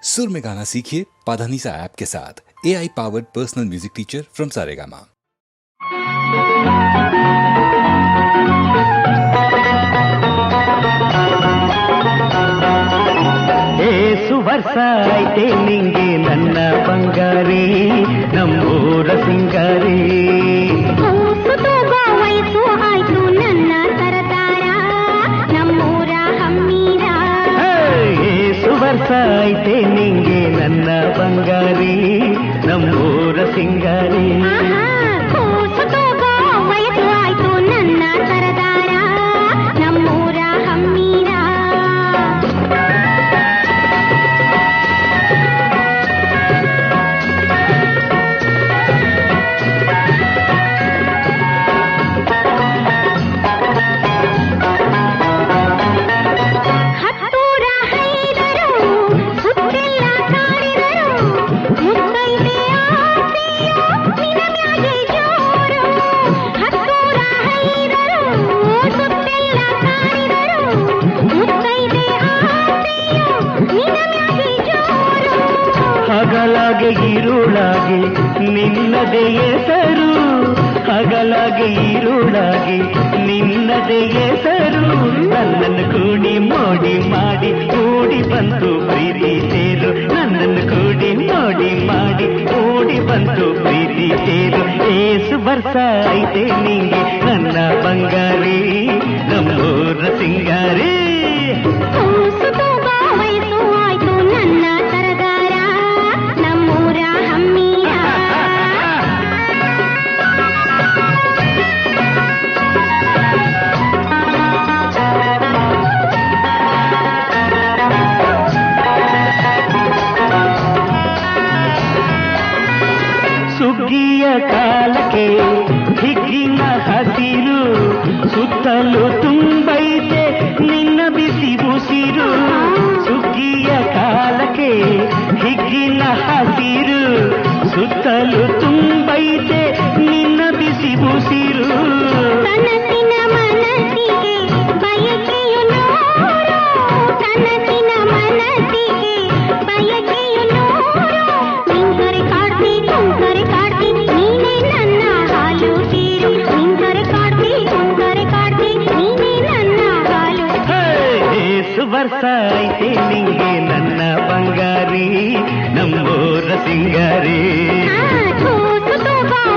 सुर में गाना सीखिए पाधानीसा ऐप के साथ। AI powered personal music teacher from Saregama. ವರ್ಷ ಐತೆ ನಿಂಗೆ ನನ್ನ ಬಂಗಾರಿ ನಮ್ಮೂರ ಸಿಂಗಾರಿ. ವಯಸ್ಸು ಆಯ್ತು ನನ್ನ ಸರದಾರ ನಮ್ಮೂರ ಹಮ್ಮೀರ. ವರ್ಷ ಐತೆ ನಿಂಗೆ ನನ್ನ ಬಂಗಾರಿ ನಮ್ಮೂರ ಸಿಂಗಾರಿ. ವಯಸ್ಸು ಆಯ್ತು ನನ್ನ ಸರದಾರ ನಮ್ಮೂರ ಹಮ್ಮೀರ. ಹಗಲಾಗೆ ಇರುಳಾಗೆ ನಿನ್ನದೇ ಹೆಸರು, ಹಗಲಾಗೆ ಇರುಳಾಗೆ ನಿನ್ನದೇ ಹೆಸರು. ನನ್ನನ್ನು ಕೂಡಿ ಮೋಡಿ ಮಾಡಿ ಕೂಡಿ ಬಂತು ಪ್ರೀತಿ ಸೇರು, ನನ್ನನ್ನು ಕೂಡಿ ಮೋಡಿ ಮಾಡಿ ಕೂಡಿ ಬಂತು ಪ್ರೀತಿ ಸೇರು. ಏಸು ವರ್ಷ ಐತೆ ನಿಂಗೆ ನನ್ನ ಬಂಗಾರಿ ನಮ್ಮೂರ ಸಿಂಗಾರಿ. ವಯಸ್ಸು ಆಯ್ತು ನನ್ನ ಸರದಾರ ನಮ್ಮೂರ ಹಮ್ಮೀರ. ಸುಗ್ಗಿಯ ಕಾಲಕ್ಕೆ ಹಿಗ್ಗಿನ ಹಸಿರು, ಸುತ್ತಲೂ ತುಂಬೈತೆ ನಿನ್ನ ಬಿಸಿ ಉಸಿರು. ಸುಗ್ಗಿಯ ಕಾಲಕ್ಕೆ ಹಿಗ್ಗಿನ ಹಸಿರು, ಸುತ್ತಲೂ ತುಂಬೈತೆ ನಿನ್ನ ಬಿಸಿ ಉಸಿರು. ಕನಸಿನ ಮನಸ್ಸಿಗೆ ಬಯಕೆಯು ನೂರು, ಕನಸಿನ ಮನಸ್ಸಿಗೆ ಬಯಕೆಯು ನೂರು. ನಿಂತರೆ ಕಾಡ್ತಿ ಕುಂತರೆ ಕಾಡ್ತಿ ನೀನೇ ನನ್ನ ಹಾಲು ಸೇರು, ನಿಂತರೆ ಕಾಡ್ತಿ ಕುಂತರೆ ಕಾಡ್ತಿ ನೀನೇ ನನ್ನ ಹಾಲು. ಏಸು ವರ್ಷ ಐತೆ ನಿಂಗೆ ನನ್ನ ಬಂಗಾರಿ ನಮ್ಮೂರ ಸಿಂಗಾರಿ.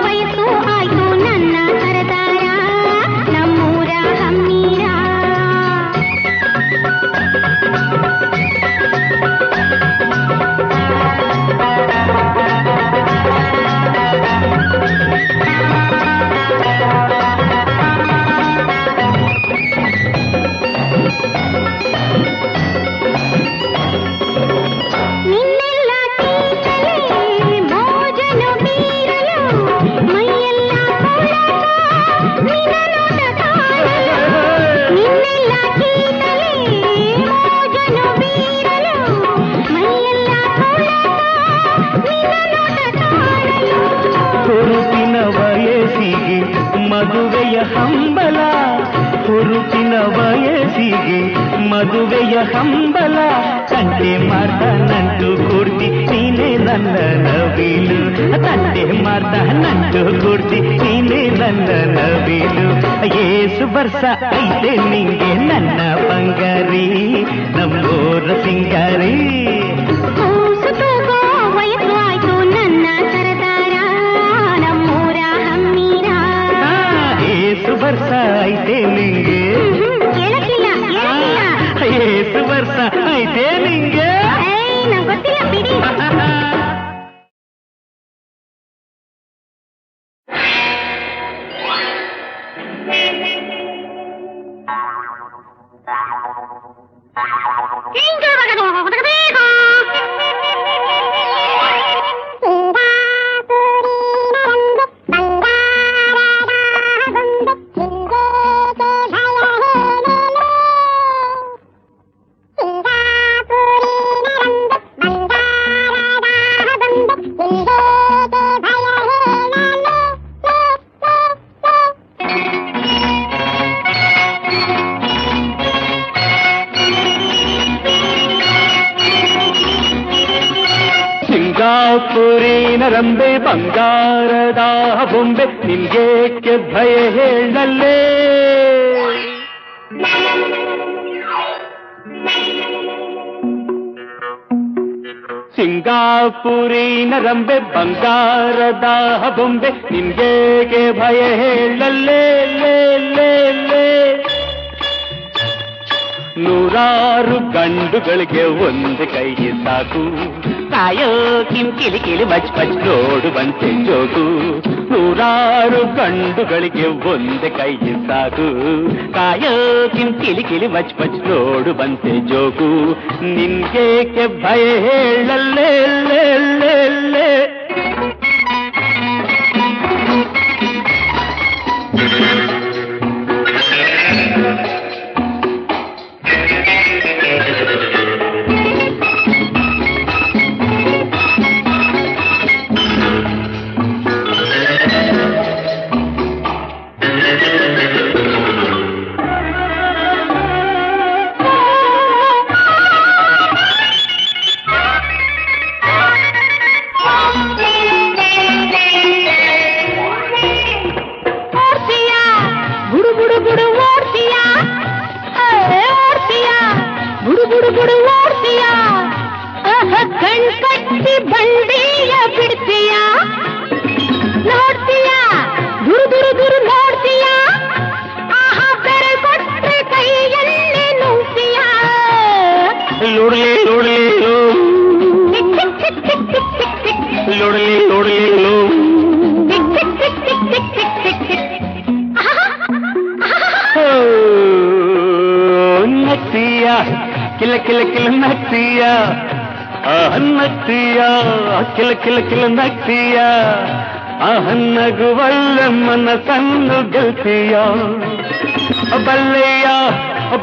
ವಯಸ್ಸು ಆಯ್ತು ನನ್ನ ಸರದಾರ ನಮ್ಮೂರ ಹಮ್ಮೀರ. ನಿನ್ನೆಲ್ಲ ಕೀಟಲೆ ಮೋಜನು ಬೀರಲು, ಮೈಯೆಲ್ಲ ಕೊಳಕ ನಿನ್ನ ನೋಟ ಕಾಣಲು. ನಿನ್ನೆಲ್ಲ ಕೀಟಲೆ ಮೋಜನು ಬೀರಲು, ಮೈಯೆಲ್ಲ ಕೊಳಕ ನಿನ್ನ ನೋಟ ಕಾಣಲು. ಹುರುಪಿನ ವಯಸ್ಸಿಗೆ ಮದುವೆಯ ಹಂಬಲ, ಹುರುಪಿನ ವಯಸ್ಸಿಗೆ ಮದುವೆಯ ಹಂಬಲ. ತಂಟೆ ಮಾಡ್ದ ನಂಟು ಕೊಡ್ತಿ ನೀನೇ ನನ್ನ ನವಿಲು, ತಂಟೆ ಮಾಡ್ದ ನಂಟು ಕೊಡ್ತಿ ನೀನೇ ನನ್ನ ನವಿಲು. ಏಸು ವರ್ಷ ಐತೆ ನಿಂಗೆ ನನ್ನ ಬಂಗಾರಿ ನಮ್ಮೂರ ಸಿಂಗಾರಿ. ವಯಸ್ಸು ಆಯ್ತು ನನ್ನ ಸರದಾರ ನಮ್ಮೂರ ಹಮ್ಮೀರ. ಏಸು ವರ್ಷ ಐತೆ ನಿಂಗೆ, ಕೇಳಕ್ಕಿಲ್ಲ ಕೇಳಕ್ಕಿಲ್ಲ. ಏಸು ವರ್ಷ ಐತೆ ನಿಂಗೆ. ನಂಗೆ ಗೊತ್ತಿಲ್ಲ ಬಿಡಿ. ಸಿಂಗಾಪುರಿನ ರಂಬೆ ಬಂಗಾರದ ಬೊಂಬೆ ನಿನ್ಗೇಕೆ ಭಯ ಹೇಳಲೇ ಸಿಂಗಾಪುರಿನ ರಂಬೆ ಬಂಗಾರದ ಬೊಂಬೆ ನಿನ್ಗೇಕೆ ಭಯ ಹೇಳಲೇ ಲೇ ಲೇ ಲೇ ನೂರಾರು ಗಂಡುಗಳಿಗೆ ಒಂದು ಕೈ ಸಾಕು ಕಾಯೋ ಕಿಲಿ ಕಿಲಿ ಬಚ್ ಬಚ್ ನೋಡುವಂತೆ ಜೋಗು ನೂರಾರು ಗಂಡುಗಳಿಗೆ ಒಂದು ಕೈ ಸಾಕು ಕಾಯೋ ಕಿಲಿ ಕಿಲಿ ಬಚ್ ಬಚ್ ನೋಡುವಂತೆ ಜೋಗು ನಿನ್ಗೇಕೆ ಭಯ ಹೇಳಲೇ ಲೇ ಲೇ ಲೇ ಕಟ್ಟಿ ಬಂಡಿಯ ಬಿಡ್ತೀಯ ನೋಡ್ತೀಯ ದುರು ದುರು ದುರು ನೋಡ್ತೀಯ ಆಹಾ ಬೆರೆ ಕೊಟ್ರೆ ಕೈಯಲ್ಲಿ ನುಂಗ್ತೀಯ ಲೋಡ್ಲಿ ಲೋಡ್ಲಿ ಲೋಡ್ಲಿ ಲೋಡ್ಲಿ ಲೋ ನಗ್ತೀಯ ಕಿಲ ಕಿಲ ಕಿಲ ನಗ್ತೀಯ ನಗ್ತೀಯ ಕಿಲ ಕಿಲ ಕಿಲ ನಗ್ತೀಯ ನಗುವಲ್ಲ ಮನಸ್ಸನ್ನು ಗೆಲ್ತೀಯ ಬಲ್ಲೆಯ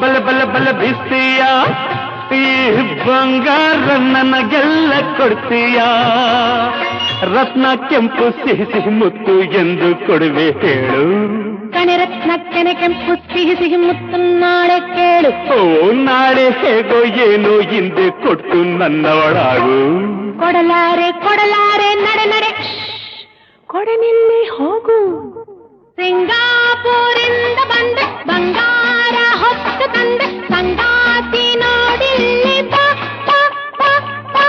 ಬಲ ಬಲ ಬಲ ಬೀಸ್ತೀಯ ಈ ಬಂಗಾರ ನನಗೆಲ್ಲ ಕೊಡ್ತೀಯ ರತ್ನ ಕೆಂಪು ಸಿಹಿ ಸಿಹಿ ಮುತ್ತು ಎಂದು ಕೊಡುವೆ ಹೇಳು ಕಣೆ ರತ್ನ ಕೆನೆ ಕೆಂಪು ಸಿಹಿ ಸಿಹಿ ಮುತ್ತು ನಾಳೆ ಕೇಳು ಓ ನಾಳೆ ಹೇಗೋ ಏನೋ ಹಿಂದೆ ಕೊಟ್ಟು ನನ್ನವಳಾಗು ಕೊಡಲಾರೆ ಕೊಡಲಾರೆ ನಡೆ ನಡೆ ಕೊಡನಿಲ್ಲಿ ಹೋಗು ಸಿಂಗಾಪುರಿಂದ ಬಂದೆ ಬಂಗಾರ ಹೊತ್ತು ತಂದೆ ಸಂಗಾತಿ ನೋಡಿಲ್ಲಿ ಬಾ ಬಾ ಬಾ ಬಾ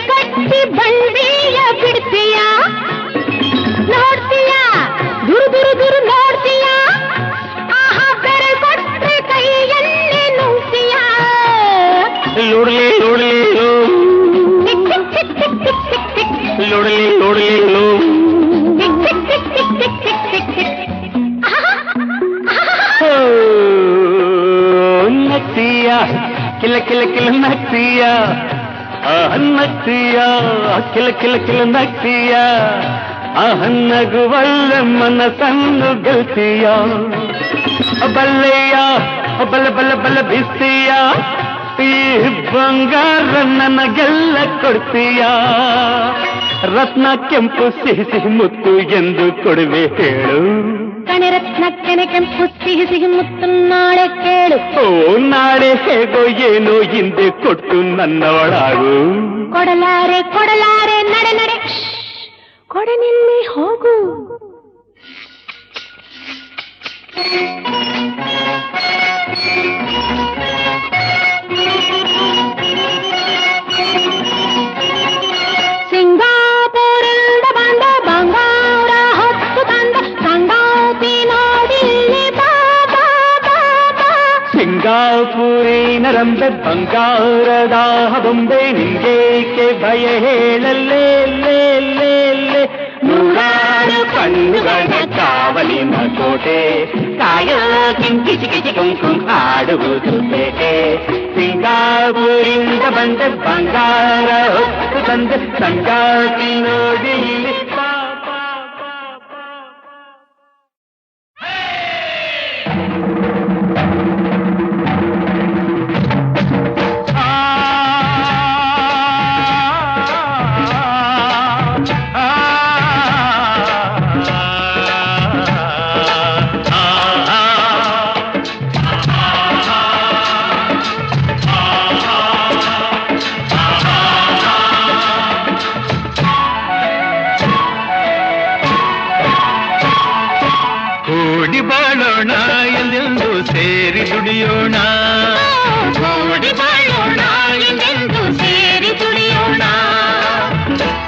ಕಟ್ಟಿ ಬಂಡಿಯ ಬಿಡ್ತೀಯ ನೋಡ್ತೀಯ ದುರು ದುರು ದುರು ನೋಡ್ತೀಯ ಆಹಾ ಬೆರೆ ಕೊಟ್ರೆ ಕೈಯಲ್ಲಿ ನುಂಗ್ತೀಯ ಲೋಡ್ಲಿ ಲೋಡ್ಲಿ ಲೋಡ್ಲಿ ಲೋಡ್ಲಿ ಲೋ ನಗ್ತೀಯ ಕಿಲ ಕಿಲ ಕಿಲ ನಗ್ತೀಯ ನಗ್ತೀಯ ಕಿಲ ಕಿಲ ಕಿಲ ನಗ್ತೀಯ ನಗುವಲ್ಲ ಮನಸ್ಸನ್ನು ಗೆಲ್ತೀಯ ಬಲ್ಲೆಯ ಬಲ ಬಲ ಬಲ ಬೀಸ್ತೀಯ ಈ ಬಂಗಾರ ನನಗೆಲ್ಲ ಕೊಡ್ತೀಯ ರತ್ನ ಕೆಂಪು ಸಿಹಿ ಸಿಹಿ ಮುತ್ತು ಎಂದು ಕೊಡುವೆ ಹೇಳು ಕಣೆ ರತ್ನ ಕೆನೆ ಕೆಂಪು ಸಿಹಿ ಸಿಹಿ ಮುತ್ತು ನಾಳೆ ಕೇಳು ಓ ನಾಳೆ ಹೇಗೋ ಏನೋ ಹಿಂದೆ ಕೊಟ್ಟು ನನ್ನವಳಾಗು ಕೊಡಲಾರೆ ಕೊಡಲಾರೆ ನಡೆ ನಡೆ ಕೊಡನಿಲ್ಲಿ ಹೋಗು ಸಿಂಗಾಪುರಿಂದ ಬಂದ ಬಂಗಾರ ಹೊತ್ತು ತಂದ ಸಂಗಾತಿ ನೋಡಿಲ್ಲಿ ಬಾ ಬಾ ಬಾ ಬಾ ಸಿಂಗಾಪುರಿನ ರಂಬೆ ಬಂಗಾರದ ಬೊಂಬೆ ನಿಂಗೇಕೆ ಭಯ ಹೇಳಲೇ ಕೋಟೆ ಕಾಯೋ ಕಿಂಕಿಚಿ ಕಿಚಿ ಕುಂಕುಂ ಆಡುವುದು ಬೇಟೆ ಸಿಂಗಾಪುರಿಂದ ಬಂದ ಬಂಗಾರ ಹೊತ್ತು ತಂದ ಸಂಗಾತಿ ನೋಡಿ ಇಲ್ಲಿ ಬಾ, ಬಾ, ಬಾ, ಬಾ. ಕೂಡಿ ಬಾಳೋಣ ಎಂದೆಂದು ಸೇರಿ ದುಡಿಯೋಣ ಕೂಡಿ ಬಾಳೋಣ ಎಂದೆಂದು ಸೇರಿ ದುಡಿಯೋಣ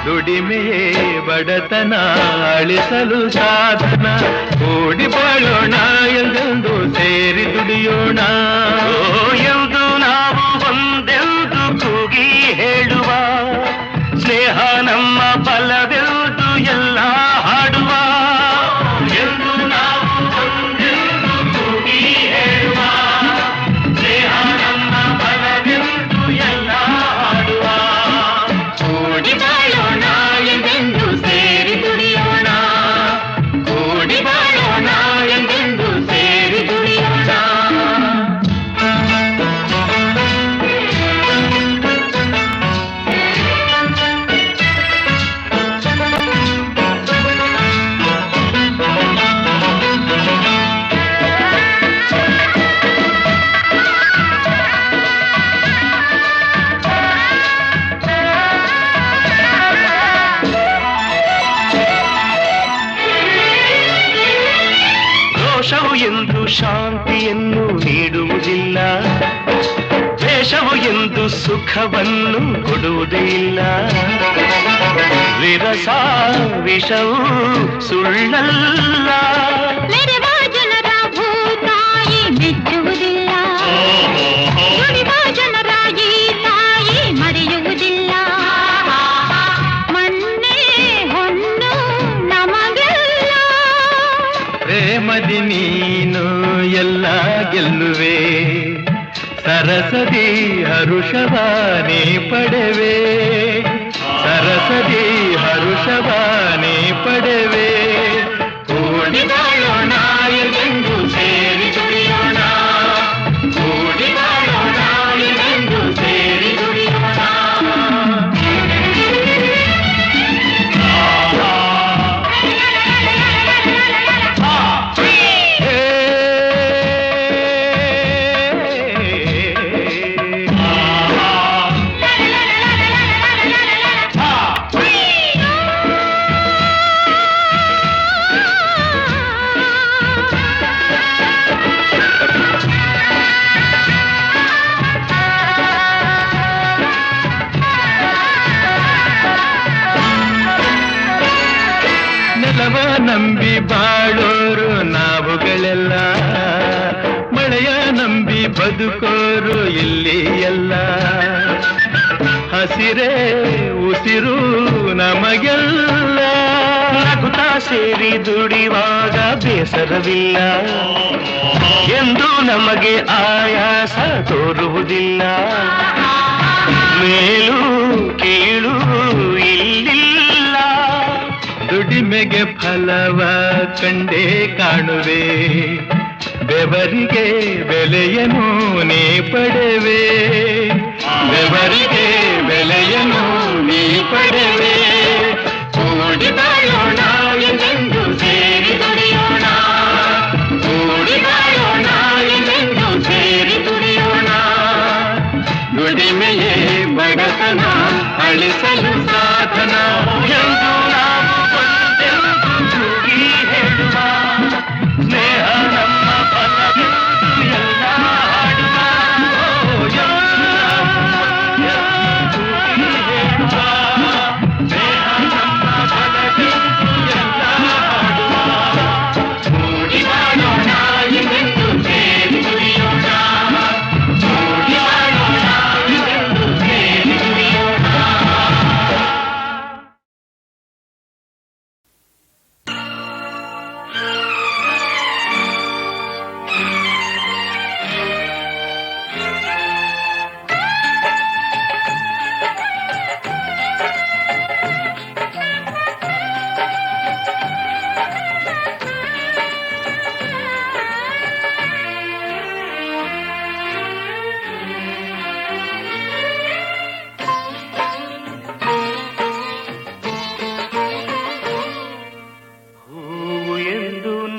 ದುಡಿಮೆಯೇ ಬಡತನ ಅಳಿಸಲು ಸಾಧನ ಕೂಡಿ ಬಾಳೋಣ ಎಂದೆಂದು ಸೇರಿ ದುಡಿಯೋಣ ಎಂದು ನಾವು ಒಂದೆಂದು ಕೂಗಿ ಹೇಳುವ ಸ್ನೇಹ ನಮ್ಮ ಬಲವೆಂದು ಎಲ್ಲ ಹಾಡುವ ಎಂದು ನಾವು ಒಂದೆಂದು ಕೂಗಿ ಹೇಳುವ ಸ್ನೇಹ ನಮ್ಮ ಬಲವೆಂದು ಎಲ್ಲ ಹಾಡುವ ಕೂಡಿ ಬಾಳೋಣ ಎಂದೆಂದು ಸೇರಿ ದುಡಿಯೋಣ ಕೂಡಿ ಬಾಳೋಣ ಎಂದೆಂದು ಸೇರಿ ದುಡಿಯೋಣ ದೋಷವು ಎಂದು ಶಾಂತಿಯನ್ನು ನೀಡುವುದಿಲ್ಲ ದ್ವೇಷವು ಎಂದು ಸುಖವನ್ನು ಕೊಡುವುದೇ ಇಲ್ಲ ವಿರಸ ವಿಷವು ಸುಳ್ಳಲ್ಲ ಮೆರೆವ ಜನರ ಭೂತಾಯಿ ಮೆಚ್ಚುವುದಿಲ್ಲ ದುಡಿವ ಜನರ ಈ ತಾಯಿ ಮರೆಯುವುದಿಲ್ಲ ಮಣ್ಣೆ ಹೊನ್ನು ನಮಗೆಲ್ಲ ಪ್ರೇಮದಿ ನೀನು ಎಲ್ಲ ಗೆಲ್ಲುವೆ ಸರಸದಿ ಹರುಷವಾನೇ ಪಡೆವೆ ಸರಸದಿ ಹರುಷವಾನೇ ಪಡೆವೆ ಕೂಡಿ ಬಾಳೋಣ ಎಂದೆಂದು ಸೇರಿ ದುಡಿಯೋಣ ಕೂಡಿ ಬಾಳೋಣ ಎಂದೆಂದು ಸೇರಿ ದುಡಿಯೋಣ ನೆಲವ ನಂಬಿ ಬಾಳೋರು ನಾವುಗಳೆಲ್ಲ ಮಳೆಯ ನಂಬಿ ಬದುಕೋರು ಇಲ್ಲಿ ಎಲ್ಲ ಹಸಿರೇ ಉಸಿರು ನಮಗೆಲ್ಲ ನಗುತ್ತಾ ಸೇರಿ ದುಡಿವಾಗ ಬೇಸರವಿಲ್ಲ ಎಂದು ನಮಗೆ ಆಯಾಸ ತೋರುವುದಿಲ್ಲ ಮೇಲು ಕೀಳು ಇಲ್ಲಿಲ್ಲ ದುಡಿಮೆಗೆ ಫಲವ ಕಂಡೇ ಕಾಣುವೆ ಬೆವರಿಗೆ ಬೆಲೆಯನ್ನು ನೀ ಪಡೆವೆ ಬೆವರಿಗೆ ಬೆಲೆಯನ್ನು ನೀ ಪಡೆವೆ ಕೂಡಿ ಬಾಳೋಣ ಎಂದೆಂದು ಸೇರಿ ದುಡಿಯೋಣ ಕೂಡಿ ಬಾಳೋಣ ಎಂದೆಂದು ಸೇರಿ ದುಡಿಯೋಣ ದುಡಿಮೆಯೇ ಬಡತನ ಅಳಿಸಲು ಸಾಧನ ಎಂದು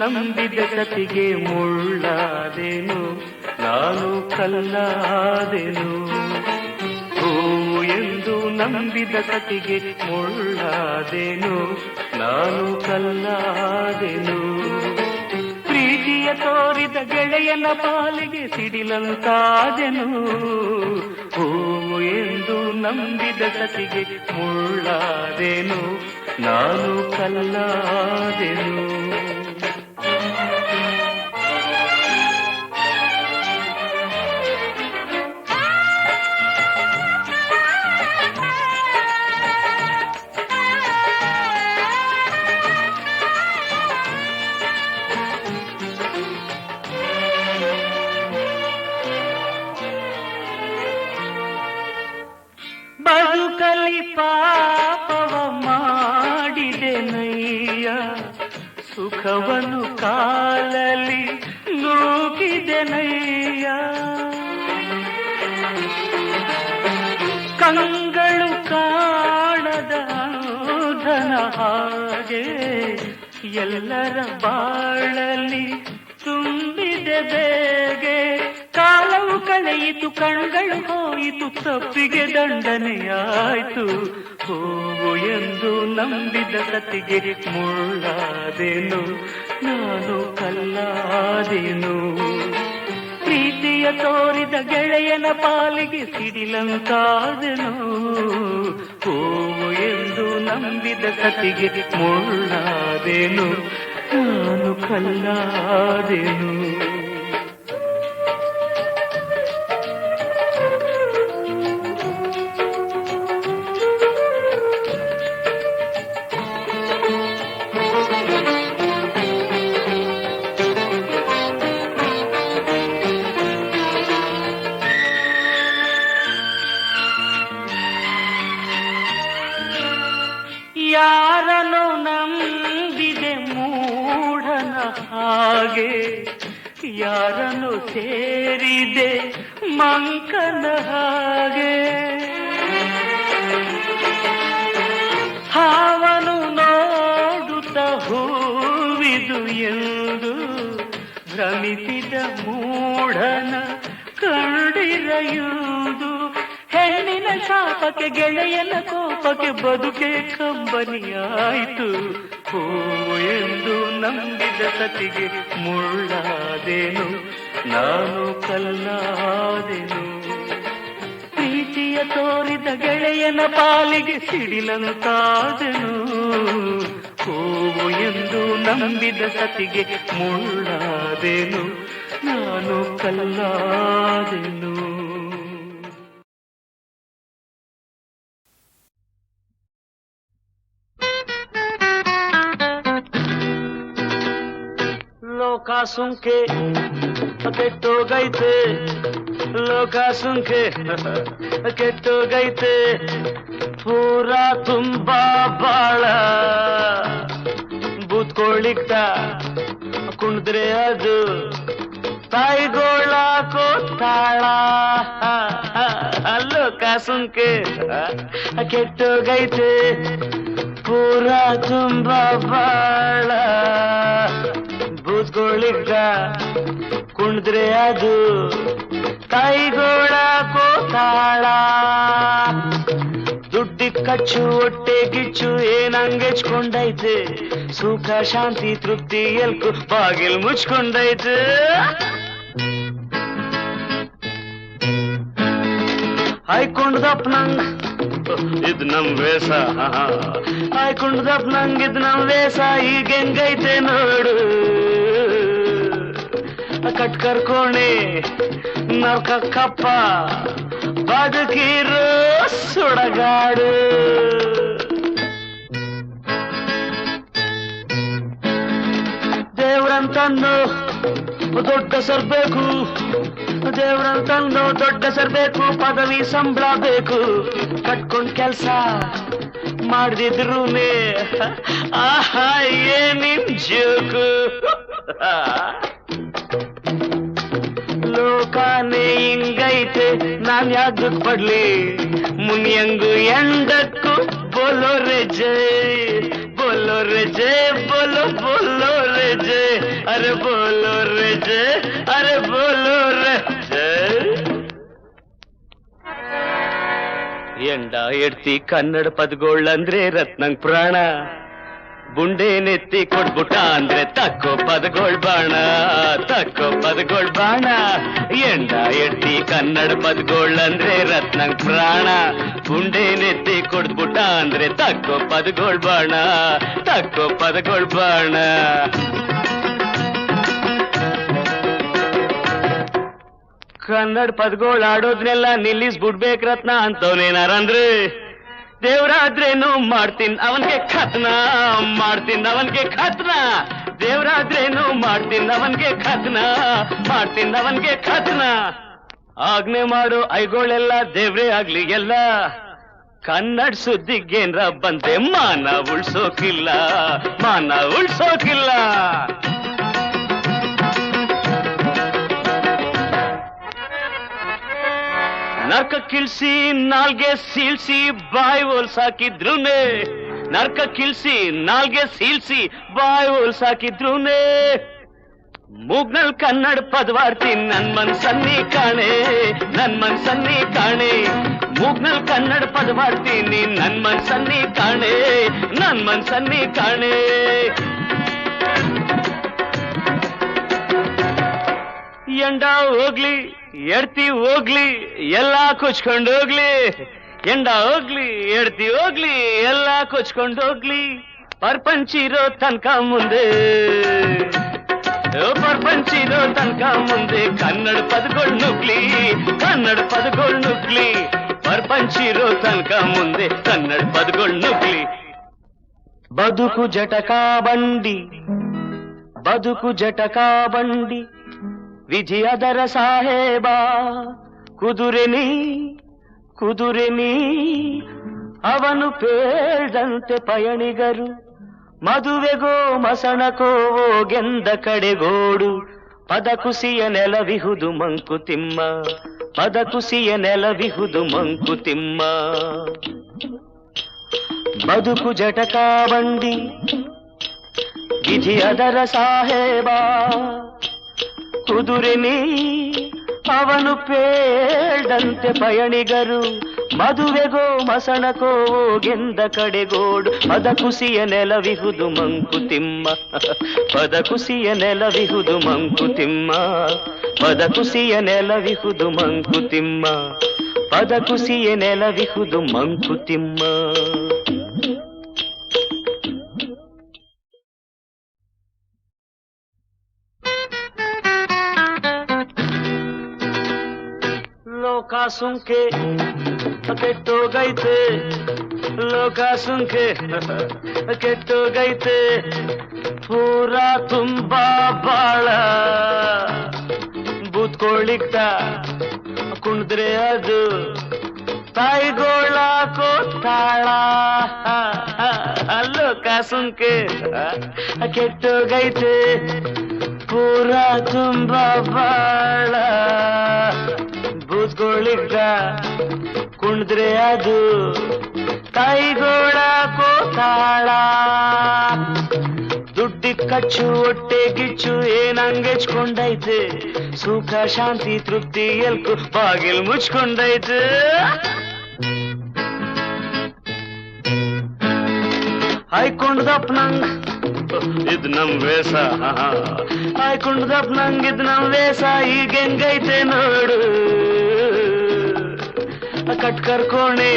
ನಂಬಿದ ಕತಿಗೆ ಮುಳ್ಳಾದೆನು, ನಾನು ಕಲ್ಲಾದೆನು. ಹೂವು ಎಂದು ನಂಬಿದ ಕತಿಗೆ ಮುಳ್ಳಾದೆನು, ನಾನು ಕಲ್ಲಾದೆನು. ಪ್ರೀತಿಯ ತೋರಿದ ಗೆಳೆಯನ ಪಾಲಿಗೆ ಸಿಡಿಲಂತಾದೆನು. ಹೂವು ಎಂದು ನಂಬಿದ ಕತಿಗೆ ಮುಳ್ಳಾದೆನು, ನಾನು ಕಲ್ಲಾದೆನು. ಬದುಕಲಿ ಪಾಪವ ಮಾಡಿದೆನಯ್ಯ, ಸುಖವನ್ನು ಕಾಲಲಿ ನೂಕಿದೆನಯ್ಯ. ಕಂಗಳು ಕಾಣದ ಧನ ಹಾಗೆ ಎಲ್ಲರ ಬಾಳಲಿ ತುಂಬಿದೆ ಬೇಗೆ. ಕಾಲವು ಕಳೆಯಿತು, ಕಣ್ಗಳು ಹೋಯಿತು, ತಪ್ಪಿಗೆ ದಂಡನೆಯಾಯ್ತು. ಹೂವು ಎಂದು ನಂಬಿದ ಕತಿಗೆ ಮುಳ್ಳಾದೆನು, ನಾನು ಕಲ್ಲಾದೆನು. ಪ್ರೀತಿಯ ತೋರಿದ ಗೆಳೆಯನ ಪಾಲಿಗೆ ಸಿಡಿಲಂತಾದೆನು. ಹೂವು ಎಂದು ನಂಬಿದ ಕತಿಗೆ ಮುಳ್ಳಾದೆನು, ನಾನು ಕಲ್ಲಾದೆನು. ಯಾರನ್ನು ನಂಬಿದೆ ಮೂಢನ ಹಾಗೆ, ಯಾರನ್ನು ಸೇರಿದೆ ಮಂಕನ ಹಾಗೆ. ಹಾವನು ನೋಡುತ್ತ ಹೂವಿದು ಎಂದು ಭ್ರಮಿಸಿದ ಮೂಢನ ಕಂಡಿರೆಯುವುದು. ಹೆಣ್ಣಿನ ಶಾಪಕ್ಕೆ ಗೆಳೆಯನ ಕೋಪಕ್ಕೆ ಬದುಕೆ ಕಂಬನಿಯಾಯಿತು. ಹೂವು ಎಂದು ನಂಬಿದ ಕತಿಗೆ ಮುಳ್ಳಾದೆನು, ನಾನು ಕಲ್ಲಾದೆನು. ಪ್ರೀತಿಯ ತೋರಿದ ಗೆಳೆಯನ ಪಾಲಿಗೆ ಸಿಡಿಲಂತಾದೆನು. ಹೂವು ಎಂದು ನಂಬಿದ ಕತಿಗೆ ಮುಳ್ಳಾದೆನು, ನಾನು ಕಲ್ಲಾದೆನು. ಲೋಕ ಸುಂಕೆ ಕೆಟ್ಟೋಗೈತೆ, ಲೋಕ ಸುಂಕೆ ಕೆಟ್ಟೋಗೈತೆ. ಪೂರಾ ತುಂಬಾ ಬಾಳ ಬೂತ್ಕೊಳ್ಳಿಕ್ತ ಕುಣಿದ್ರೆ ಅದು ತಾಯಿಗೋಳ ಕೋತಾಳ. ಲೋಕ ಸುಂಕೆ ಕೆಟ್ಟೋಗೈತೆ, ಪೂರಾ ತುಂಬಾ ಬಾಳ ಬೂತ್ಗಳಿಗ ಕುಣಿದ್ರೆ ಅದು ತಾಯಿಗೋಳ ಕೋತಾಳ. ದುಡ್ಡಿ ಖರ್ಚು ಹೊಟ್ಟೆ ಗಿಚ್ಚು ಏನಂಗೆಚ್ಕೊಂಡೈತೆ, ಸುಖ ಶಾಂತಿ ತೃಪ್ತಿ ಎಲ್ಕು ಬಾಗಿಲ್ ಮುಚ್ಕೊಂಡೈತೆ. ಹಾಯ್ಕೊಂಡ್ದಪ್ಪ ನಂಗ್ ಇದ್ ನಮ್ ವೇಷ, ಹಾಯ್ಕೊಂಡ್ದಪ್ಪ ನಂಗ್ ಇದ್ ನಮ್ ವೇಷ. ಈಗ ಹೆಂಗೈತೆ ನೋಡು, ಕಟ್ಕರ್ಕೋಣೆ ನರ್ಕ ಕಪ್ಪ ಬದುಕಿರೋ ಸುಡಗಾಡು. ದೇವ್ರಂತಂದು ದೊಡ್ಡ ಸರ್ಬೇಕು, ದೇವ್ರಂತಂದು ದೊಡ್ಡ ಸರ್ಬೇಕು. ಪದವಿ ಸಂಬಳ ಬೇಕು, ಕಟ್ಕೊಂಡ್ ಕೆಲ್ಸ ಮಾಡ್ದಿದ್ರೂನೇ ಆಹಾ ಏನಿನ್ ಜೋಕು. ಲೋಕಾನೇ ಹಿಂಗೈತೆ, ನಾನ್ ಯಾವ್ದಕ್ ಪಡ್ಲಿ ಮುನಿಯಂಗು ಎಂಡಕ್ಕೂ. ಬೋಲೋ ರೇ ಜೈ, ಬೋಲೋ ರೇ ಜೈ, ಬೋಲೋ ಬೋಲೋ ರೇ ಜೈ. ಅರೆ ಬೋಲೋ ರೇ ಜೈ ಅರೆ ಬೋಲೋ ರೇ ಜೈ ಎಂಡ ಎಡ್ತಿ ಕನ್ನಡ ಪದಗಳಂದ್ರೆ ರತ್ನಂಗ್ ಪ್ರಾಣ ಬುಂಡೆ ನೆತ್ತಿ ಕೊಟ್ಬಿಟ್ಟ ಅಂದ್ರೆ ತಕ್ಕೋ ಪದಗಳ್ ಬಾಣ ತಕ್ಕೋ ಪದಗಳ್ ಬಾಣ ಎಂಡ ಎಡ್ತಿ ಕನ್ನಡ ಪದಗಳಂದ್ರೆ ರತ್ನಂಗ್ ಪ್ರಾಣ ಬುಂಡೆ ನೆತ್ತಿ ಕೊಟ್ಬಿಟ್ಟ ಅಂದ್ರೆ ತಕ್ಕೋ ಪದಗಳ್ ಬಾಣ ತಕ್ಕೋ ಪದಗಳ್ ಬಾಣ ಕನ್ನಡ ಪದಗಳು ಆಡೋದ್ನೆಲ್ಲ ನಿಲ್ಲಿಸ್ಬಿಡ್ಬೇಕ್ ರತ್ನ ಅಂತವನೇನಾರಂದ್ರೆ ದೇವ್ರಾದ್ರೇನು ಮಾಡ್ತೀನಿ ಅವನ್ಗೆ ಖತ್ನ ಮಾಡ್ತೀನಿ ಅವನ್ಗೆ ಖತ್ನ ದೇವ್ರಾದ್ರೇನು ಮಾಡ್ತೀನಿ ಅವನ್ಗೆ ಖತ್ನ ಮಾಡ್ತೀನಿ ಅವನ್ಗೆ ಖತ್ನ ಆಜ್ಞೆ ಮಾಡೋ ಐಗೋಳೆಲ್ಲ ದೇವ್ರೇ ಆಗ್ಲಿ ಎಲ್ಲ ಕನ್ನಡ ಸುದ್ದಿಗೇನ್ರ ಬಂದೆ ಮಾನ ಉಳ್ಸೋಕಿಲ್ಲ ಮಾನ ಉಳ್ಸೋಕಿಲ್ಲ ನರ್ಕ ಕಿಲ್ಸಿ ನಾಲ್ಗೆ ಸೀಳ್ಸಿ ಬಾಯಿ ಹೋಲ್ಸಾಕಿದ್ರುನೆ ನರ್ಕ ಕಿಲ್ಸಿ ನಾಲ್ಗೆ ಸೀಳ್ಸಿ ಬಾಯಿ ಹೋಲ್ಸಾಕಿದ್ರುನೆ ಮೂಗ್ನಲ್ ಕನ್ನಡ ಪದವಾರ್ತಿ ನನ್ ಮನ್ಸನ್ನಿ ಕಾಣೆ ನನ್ ಮನ್ಸನ್ನಿ ಕಾಣೆ ಮೂಗ್ನಲ್ ಕನ್ನಡ ಪದವಾರ್ತೀನಿ ನನ್ ಮನ್ಸನ್ನಿ ಕಾಣೆ ನನ್ ಮನ್ಸನ್ನಿ ಕಾಣೆ ಎಂಡ ಹೋಗ್ಲಿ ಎಡ್ತಿ ಹೋಗ್ಲಿ ಎಲ್ಲಾ ಕೊಚ್ಕೊಂಡೋಗ್ಲಿ ಎಂಡ ಹೋಗ್ಲಿ ಎಡ್ತಿ ಹೋಗ್ಲಿ ಎಲ್ಲಾ ಕೊಚ್ಕೊಂಡೋಗ್ಲಿ ಪರ್ಪಂಚಿರೋ ತನಕ ಮುಂದೆ ಪರ್ಪಂಚಿರೋ ತನಕ ಮುಂದೆ ಕನ್ನಡ ಪದಗಳು ನುಗ್ಲಿ ಕನ್ನಡ ಪದಗಳು ನುಗ್ಲಿ ಪರ್ಪಂಚಿರೋ ತನಕ ಮುಂದೆ ಕನ್ನಡ ಪದಗಳು ನುಗ್ಲಿ ಬದುಕು ಜಟಕಾ ಬಂಡಿ ಬದುಕು ಜಟಕಾ ಬಂಡಿ ವಿಧಿ ಅದರ ಸಾಹೇಬ ಕುದುರೆನಿ ಕುದುರೆನಿ ಅವನು ಪೇಳ್ದಂತೆ ಪಯಣಿಗರು ಮದುವೆಗೋ ಮಸಣಕೋ ಗೆಂದ ಕಡೆಗೋಡು ಪದ ಕುಸಿಯ ನೆಲವಿಹುದು ಮಂಕುತಿಮ್ಮ ಪದ ಕುಸಿಯ ನೆಲವಿಹುದು ಮಂಕುತಿಮ್ಮ ಬದುಕು ಜಟಕಾ ಬಂಡಿ ವಿಧಿ ಅದರ ಸಾಹೇಬ ಕುದುರೆನಿ ಅವನು ಪೇಳ್ದಂತೆ ಪಯಣಿಗರು ಮದುವೆಗೋ ಮಸಣಕೋ ಗೆಂದ ಕಡೆಗೋಡು ಪದ ಕುಸಿಯ ನೆಲವಿಹುದು ಮಂಕುತಿಮ್ಮ ಪದ ಕುಸಿಯ ನೆಲವಿಹುದು ಮಂಕುತಿಮ್ಮ ಪದ ಕುಸಿಯ ನೆಲವಿಹುದು ಮಂಕುತಿಮ್ಮ ಪದ ಕುಸಿಯ ನೆಲವಿಹುದು ಮಂಕುತಿಮ್ಮ ಲೋಕ ಸುಂಕೆ ಕೆಟ್ಟೋಗೈತೆ ಲೋಕ ಸುಂಕೆ ಕೆಟ್ಟೋಗೈತೆ ಪೂರಾ ತುಂಬಾ ಬಾಳ ಬೂತ್ಕೊಳ್ಳಿಕ್ತ ಕುಣಿದ್ರೆ ಅದು ತಾಯಿಗೋಳಾಕೋ ತಾಳ ಲೋಕ ಸುಂಕೆ ಕೆಟ್ಟೋಗೈತೆ ಪೂರಾ ತುಂಬಾ ಬಾಳ ಬೂತ್ಕೊಳ್ಳಿಕ್ಕ ಕುಣಿದ್ರೆ ಅದು ತಾಯಿಗೋಳ ಕೋತಾಳ ದುಡ್ಡಿ ಕಚ್ಚು ಹೊಟ್ಟೆ ಗಿಚ್ಚು ಏನಂಗೆಚ್ಕೊಂಡೈತೆ ಸುಖ ಶಾಂತಿ ತೃಪ್ತಿ ಎಲ್ಕು ಬಾಗಿಲ್ ಮುಚ್ಕೊಂಡೈತೆ ಹಾಯ್ಕೊಂಡ್ದಪ್ಪ ನಂಗ್ ಇದ್ ನಮ್ ವೇಷ ಹಾಯ್ಕೊಂಡ್ದಪ್ಪ ನಂಗ್ ಇದ್ ನಮ್ ವೇಷ ಈಗ ಹೆಂಗೈತೆ ನೋಡು ಕಟ್ಕರ್ಕೋಣೆ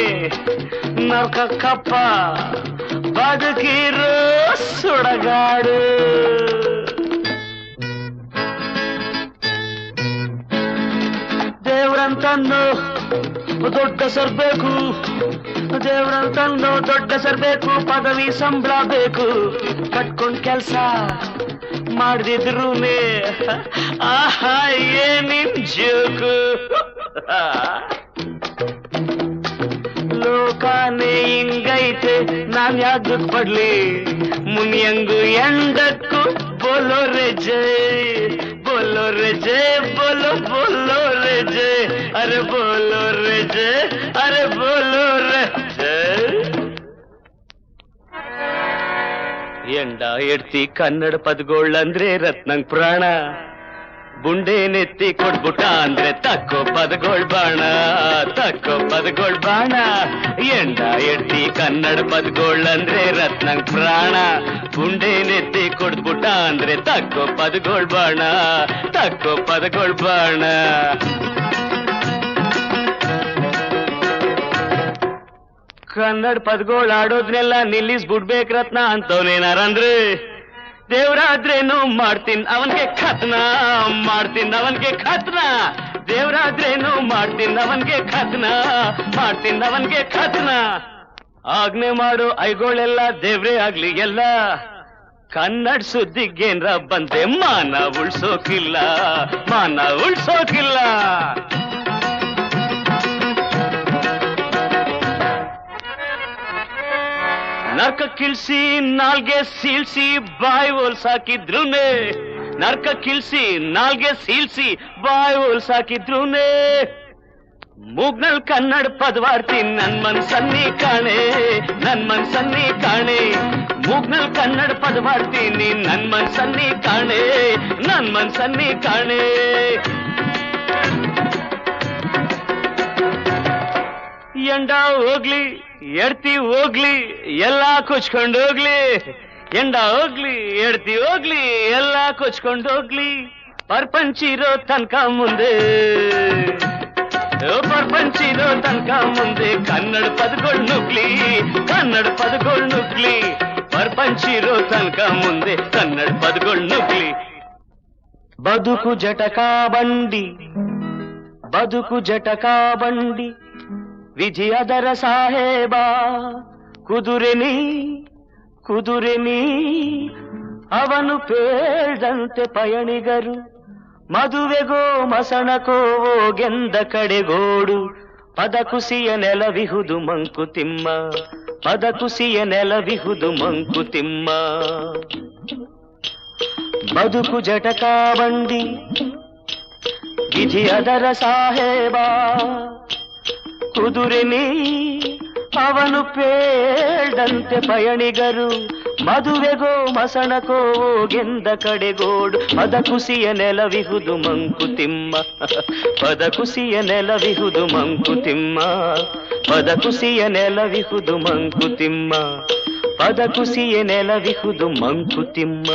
ನರ್ಕ ಕಪ್ಪ ಬದುಕಿರೋ ಸುಡಗಾಡು ದೇವ್ರಂತಂದು ದೊಡ್ಡ ಸರ್ಬೇಕು ದೇವ್ರಂತಂದು ದೊಡ್ಡ ಸರ್ಬೇಕು ಪದವಿ ಸಂಬಳ ಬೇಕು ಕಟ್ಕೊಂಡ್ ಕೆಲ್ಸ ಮಾಡ್ದಿದ್ರೂನೇ ಆಹಾ ಏನಿನ್ ಜೋಕು ಲೋಕಾನೇ ಹಿಂಗೈತೆ ನಾನ್ ಯಾವ್ದಕ್ ಪಡ್ಲಿ ಮುನಿಯಂಗು ಎಂಡಕ್ಕೂ ಬೋಲೋ ರೇ ಜೈ ಬೋಲೋ ರೇ ಜೈ ಬೋಲೋ ಬೋಲೋ ರೇ ಜೈ ಅರೆ ಬೋಲೋ ರೇ ಜೈ ಅರೆ ಬೋಲೋ ರೇ ಜೈ ಎಂಡ ಎಡ್ತಿ ಕನ್ನಡ ಪದಗಳಂದ್ರೆ ರತ್ನಂಗ್ ಪ್ರಾಣ ಬುಂಡೆ ನೆತ್ತಿ ಕೊಟ್ಬಿಟ್ಟ ಅಂದ್ರೆ ತಕ್ಕೋ ಪದಗಳ್ ಬಾಣ ತಕ್ಕೋ ಪದಗಳ್ ಬಾಣ ಎಂಡ ಎಡ್ತಿ ಕನ್ನಡ ಪದಗಳಂದ್ರೆ ರತ್ನಂಗ್ ಪ್ರಾಣ ಬುಂಡೆ ನೆತ್ತಿ ಕೊಟ್ಬಿಟ್ಟ ಅಂದ್ರೆ ತಕ್ಕೋ ಪದಗಳ್ ಬಾಣ ತಕ್ಕೋ ಪದಗಳ್ ಬಾಣ ಕನ್ನಡ ಪದಗಳು ಆಡೋದ್ನೆಲ್ಲ ನಿಲ್ಲಿಸ್ಬಿಡ್ಬೇಕ್ ರತ್ನ ಅಂತವನೇನಾರಂದ್ರೆ ದೇವ್ರಾದ್ರೇನು ಮಾಡ್ತೀನ್ ಅವನ್ಗೆ ಖತ್ನ ಮಾಡ್ತೀನ್ ಅವನ್ಗೆ ಖತ್ನ ದೇವ್ರಾದ್ರೇನು ಮಾಡ್ತೀನ್ ಅವನ್ಗೆ ಖತ್ನ ಮಾಡ್ತೀನ್ ಅವನ್ಗೆ ಖತ್ನ ಆಜ್ಞೆ ಮಾಡೋ ಐಗೋಳೆಲ್ಲ ದೇವ್ರೇ ಆಗ್ಲಿ ಎಲ್ಲ ಕನ್ನಡ ಸುದ್ದಿಗೇನ್ರ ಬಂದೆ ಮಾನ ಉಳ್ಸೋಕಿಲ್ಲ ಮಾನ ಉಳ್ಸೋಕಿಲ್ಲ ನರ್ಕ ಕಿಲ್ಸಿ ನಾಲ್ಗೆ ಸೀಳ್ಸಿ ಬಾಯಿ ಹೋಲ್ಸಾಕಿದ್ರುನೆ ನರ್ಕ ಕಿಲ್ಸಿ ನಾಲ್ಗೆ ಸೀಳ್ಸಿ ಬಾಯಿ ಹೋಲ್ಸಾಕಿದ್ರುನೆ ಮೂಗ್ನಲ್ ಕನ್ನಡ ಪದವಾಡ್ತಿ ನನ್ ಮನ್ಸನ್ನಿ ಕಾಣೆ ನನ್ ಮನ್ಸನ್ನಿ ಕಾಣೆ ಮೂಗ್ನಲ್ ಕನ್ನಡ ಪದವಾಡ್ತೀನಿ ನನ್ ಮನ್ಸನ್ನಿ ಕಾಣೆ ನನ್ ಮನ್ಸನ್ನಿ ಕಾಣೆ ಎಂಡ ಹೋಗ್ಲಿ ಎಡ್ತಿ ಹೋಗ್ಲಿ ಎಲ್ಲಾ ಕೊಚ್ಕೊಂಡು ಹೋಗ್ಲಿ ಎಂಡ ಹೋಗ್ಲಿ ಎಡ್ತಿ ಹೋಗ್ಲಿ ಎಲ್ಲಾ ಕೊಚ್ಕೊಂಡು ಹೋಗ್ಲಿ ಪರ್ಪಂಚಿರೋ ತನಕ ಮುಂದೆ ಪರ್ಪಂಚಿರೋ ತನಕ ಮುಂದೆ ಕನ್ನಡ ಪದಗಳು ನುಗ್ಲಿ ಕನ್ನಡ ಪದಗಳು ನುಗ್ಲಿ ಪರ್ಪಂಚಿರೋ ತನಕ ಮುಂದೆ ಕನ್ನಡ ಪದಗಳು ನುಗ್ಲಿ ಬದುಕು ಜಟಕಾ ಬಂಡಿ ಬದುಕು ಜಟಕಾ ಬಂಡಿ ವಿಜಯದರ ಸಾಹೇಬ ಕುದುರೆನಿ ಕುದುರೆನಿ ಅವನು ಪೇಳ್ದಂತೆ ಪಯಣಿಗರು ಮದುವೆಗೋ ಮಸಣಕೋ ಗೆಂದ ಕಡೆಗೋಡು ಪದ ಕುಸಿಯ ನೆಲವಿಹುದು ಮಂಕುತಿಮ್ಮ ಪದ ಕುಸಿಯ ನೆಲವಿಹುದು ಮಂಕುತಿಮ್ಮ ಬದುಕು ಜಟಕಾ ಬಂಡಿ ವಿಜಯದರ ಸಾಹೇಬ ಕುದುರೆನಿ ಅವನು ಪೇಳ್ದಂತೆ ಪಯಣಿಗರು ಮದುವೆಗೋ ಮಸಣಕೋ ಗೆಂದ ಕಡೆಗೋಡು ಪದ ಕುಸಿಯ ನೆಲವಿಹುದು ಮಂಕುತಿಮ್ಮ ಪದ ಕುಸಿಯ ನೆಲವಿಹುದು ಮಂಕುತಿಮ್ಮ ಪದ ಕುಸಿಯ ನೆಲವಿಹುದು ಮಂಕುತಿಮ್ಮ ಪದ ಕುಸಿಯ ನೆಲವಿಹುದು ಮಂಕುತಿಮ್ಮ